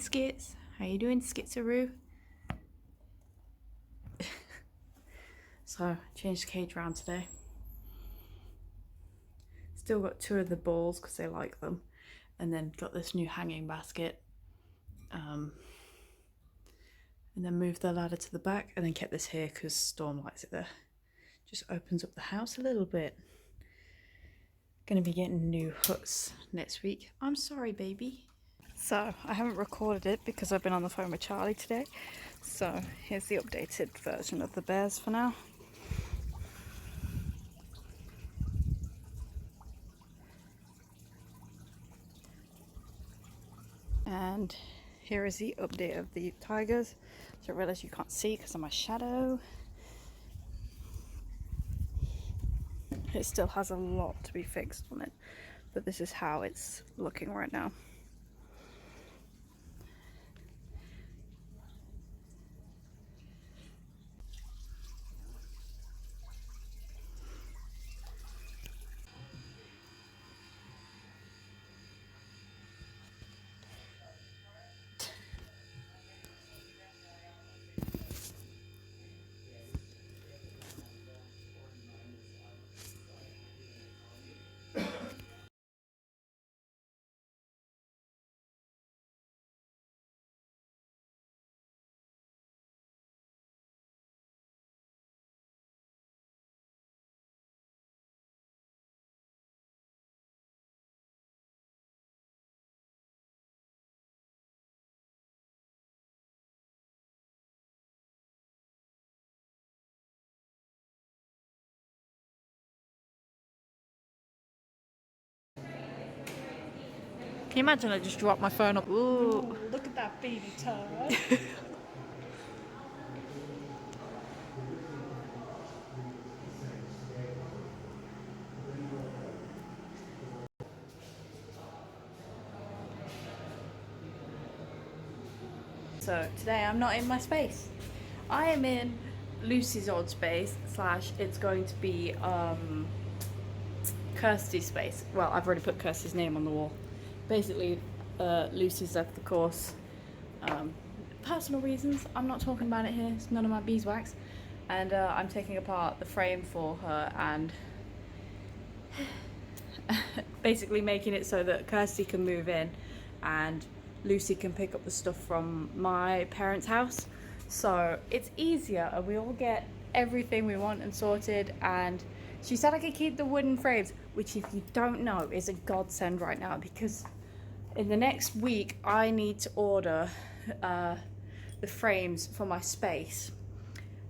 Skits. How you doing, Skitsaroo? So, changed the cage around today. Still got 2 of the balls because they like them. And then got this new hanging basket. And then moved the ladder to the back and then kept this here because Storm likes it there. Just opens up the house a little bit. Gonna be getting new huts next week. I'm sorry, baby. So, I haven't recorded it because I've been on the phone with Charlie today. So, here's the updated version of the bears for now. And here is the update of the tigers. So I realise you can't see because of my shadow. It still has a lot to be fixed on it, but this is how it's looking right now. Can you imagine I just dropped my phone up? Ooh. Ooh, look at that baby turd. So today I'm not in my space. I am in Lucy's old space / it's going to be Kirsty's space. Well, I've already put Kirsty's name on the wall. Basically, Lucy's left the course. Personal reasons. I'm not talking about it here. It's none of my beeswax. And I'm taking apart the frame for her and basically making it so that Kirsty can move in and Lucy can pick up the stuff from my parents' house. So it's easier and we all get everything we want and sorted. And she said I could keep the wooden frames, which if you don't know is a godsend right now, because in the next week I need to order the frames for my space.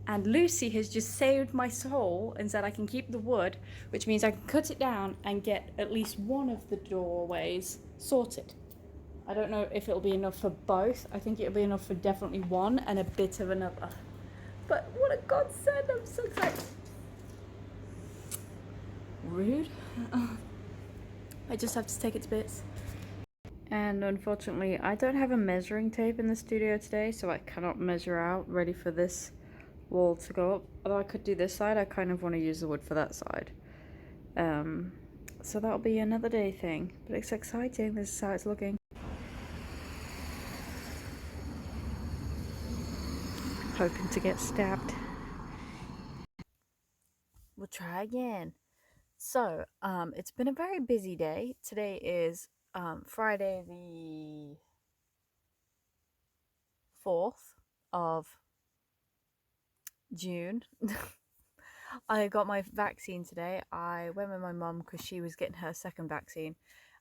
And Lucy has just saved my soul and said I can keep the wood, which means I can cut it down and get at least one of the doorways sorted. I don't know if it'll be enough for both. I think it'll be enough for definitely one and a bit of another. But what a godsend, I'm so excited. Rude. I just have to take it to bits. And unfortunately, I don't have a measuring tape in the studio today, so I cannot measure out ready for this wall to go up. Although I could do this side, I kind of want to use the wood for that side. So that'll be another day thing, but it's exciting. This is how it's looking. Hoping to get stabbed. We'll try again. So, it's been a very busy day. Today is Friday the 4th of June. I got my vaccine today. I went with my mum because she was getting her second vaccine,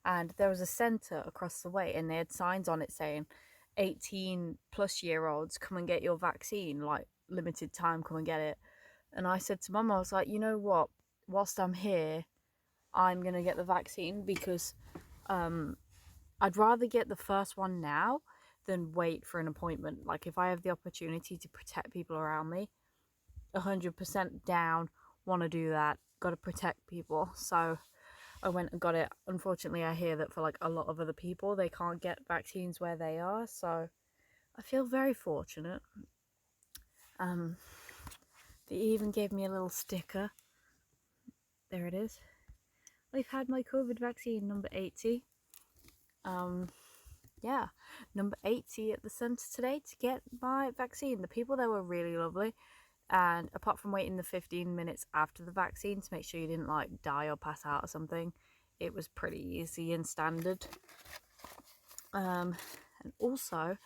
and there was a centre across the way and they had signs on it saying 18+ year olds, come and get your vaccine, like limited time, come and get it. And I said to mum, I was like, you know what, whilst I'm here I'm gonna get the vaccine because I'd rather get the first one now than wait for an appointment. Like if I have the opportunity to protect people around me, 100% down, want to do that, got to protect people. So I went and got it. Unfortunately, I hear that for like a lot of other people they can't get vaccines where they are, so I feel very fortunate. They even gave me a little sticker. There it is. I've had my COVID vaccine number 80. yeah, number 80 at the centre today to get my vaccine. The people there were really lovely, and apart from waiting the 15 minutes after the vaccine to make sure you didn't like die or pass out or something, it was pretty easy and standard. And also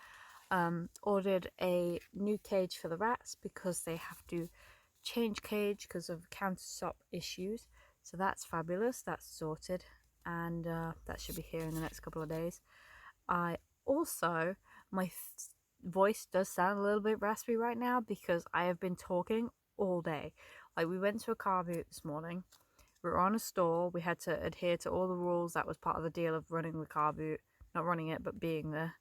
ordered a new cage for the rats because they have to change cage because of countertop issues. So that's fabulous, that's sorted, and that should be here in the next couple of days. I also, my voice does sound a little bit raspy right now because I have been talking all day. Like, we went to a car boot this morning, we were on a stall, we had to adhere to all the rules. That was part of the deal of running the car boot, not running it but being there.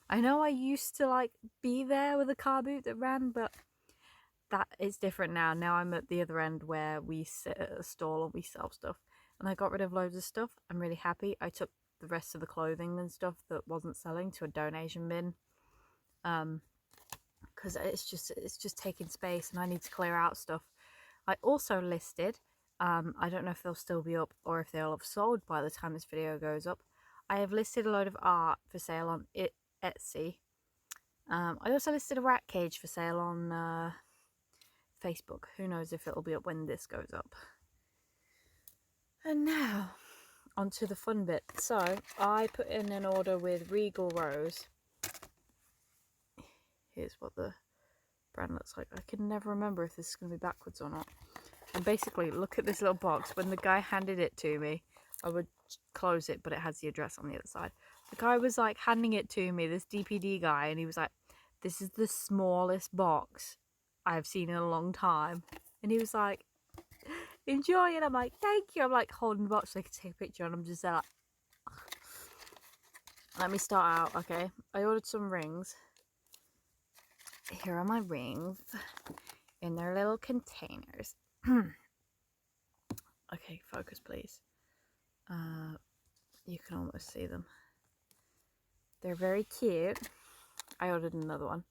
I know I used to like be there with a car boot that ran, but that is different now. Now I'm at the other end where we sit at a stall and we sell stuff, and I got rid of loads of stuff. I'm really happy. I took the rest of the clothing and stuff that wasn't selling to a donation bin, because it's just taking space and I need to clear out stuff. I also listed, I don't know if they'll still be up or if they'll have sold by the time this video goes up, I have listed a load of art for sale on Etsy. I also listed a rat cage for sale on Facebook. Who knows if it'll be up when this goes up. And now, onto the fun bit. So, I put in an order with regalrose. Here's what the brand looks like. I can never remember if this is going to be backwards or not. And basically, look at this little box. When the guy handed it to me, I would close it, but it has the address on the other side. The guy was like handing it to me, this DPD guy, and he was like, "This is the smallest box I've seen in a long time." And he was like, "Enjoy it." I'm like, "Thank you." I'm like holding the box so I could take a picture, and I'm just there like, let me start out, okay? I ordered some rings. Here are my rings in their little containers. Okay, focus please. You can almost see them. They're very cute. I ordered another one.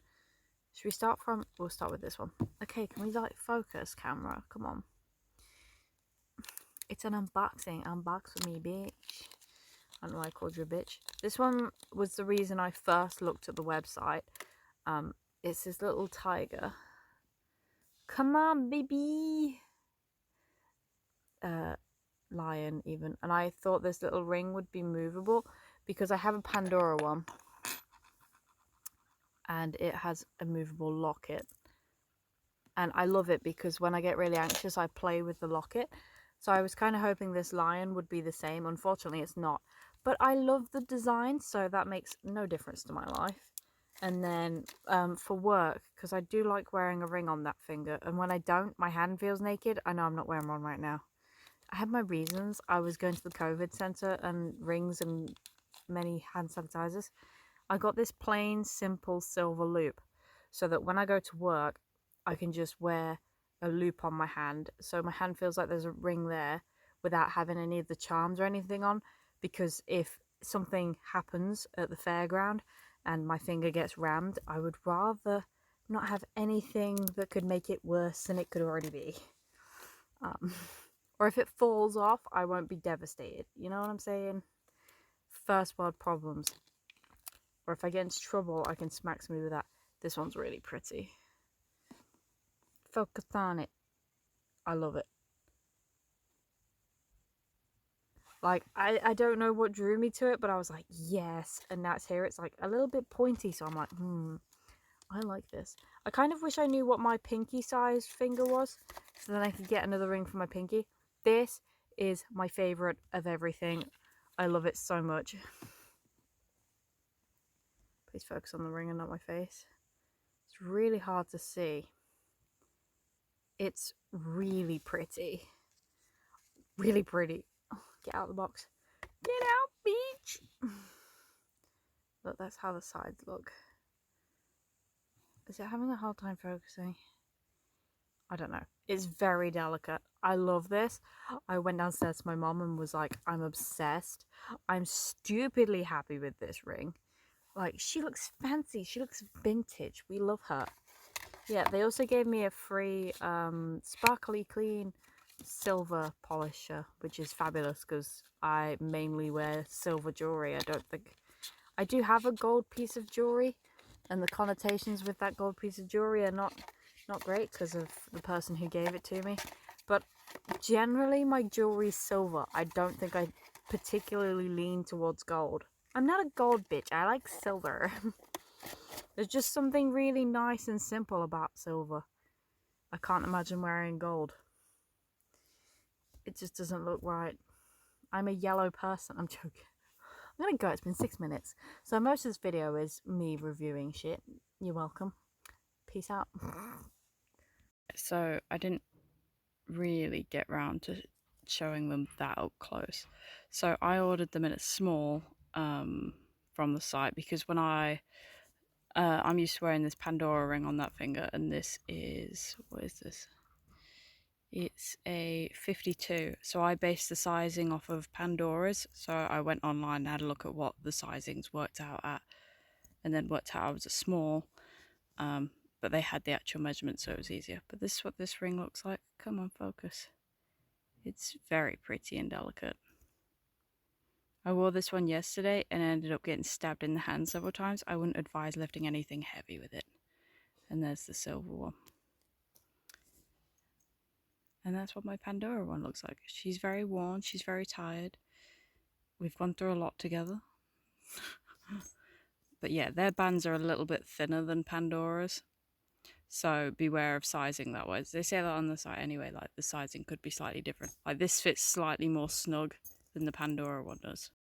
Should we start from... We'll start with this one. Okay, can we like focus, camera? Come on. It's an unboxing. Unbox with me, bitch. I don't know why I called you a bitch. This one was the reason I first looked at the website. It's this little tiger. Come on, baby. Lion even. And I thought this little ring would be movable because I have a Pandora one. And it has a movable locket. And I love it because when I get really anxious, I play with the locket. So I was kind of hoping this lion would be the same. Unfortunately, it's not. But I love the design, so that makes no difference to my life. And then for work, because I do like wearing a ring on that finger. And when I don't, my hand feels naked. I know I'm not wearing one right now. I had my reasons. I was going to the COVID centre and rings and many hand sanitizers. I got this plain, simple silver loop so that when I go to work, I can just wear a loop on my hand. So my hand feels like there's a ring there without having any of the charms or anything on. Because if something happens at the fairground and my finger gets rammed, I would rather not have anything that could make it worse than it could already be. Or if it falls off, I won't be devastated. You know what I'm saying? First world problems. Or if I get into trouble, I can smack somebody with that. This one's really pretty. Focus on it. I love it. Like, I don't know what drew me to it, but I was like, yes. And now it's here. It's like a little bit pointy, so I'm like, I like this. I kind of wish I knew what my pinky sized finger was, so then I could get another ring for my pinky. This is my favourite of everything. I love it so much. Please focus on the ring and not my face. It's really hard to see. It's really pretty. Really pretty. Oh, get out of the box. Get out, bitch! Look, that's how the sides look. Is it having a hard time focusing? I don't know. It's very delicate. I love this. I went downstairs to my mom and was like, I'm obsessed. I'm stupidly happy with this ring. Like, she looks fancy. She looks vintage. We love her. Yeah, they also gave me a free sparkly clean silver polisher, which is fabulous because I mainly wear silver jewellery. I don't think I do have a gold piece of jewellery, and the connotations with that gold piece of jewellery are not great because of the person who gave it to me. But generally my jewellery's silver. I don't think I particularly lean towards gold. I'm not a gold bitch, I like silver. There's just something really nice and simple about silver. I can't imagine wearing gold. It just doesn't look right. I'm a yellow person. I'm joking. I'm gonna go. It's been 6 minutes. So most of this video is me reviewing shit. You're welcome. Peace out. So I didn't really get round to showing them that up close. So I ordered them in a small from the site because when I'm used to wearing this Pandora ring on that finger, and this is, what is this? It's a 52. So I based the sizing off of Pandora's. So I went online and had a look at what the sizings worked out at, and then worked out I was a small. But they had the actual measurement, so it was easier. But this is what this ring looks like. Come on, focus. It's very pretty and delicate. I wore this one yesterday and ended up getting stabbed in the hand several times. I wouldn't advise lifting anything heavy with it. And there's the silver one. And that's what my Pandora one looks like. She's very worn, she's very tired. We've gone through a lot together. But yeah, their bands are a little bit thinner than Pandora's. So beware of sizing that way. They say that on the site anyway, like the sizing could be slightly different. Like this fits slightly more snug than the Pandora one does.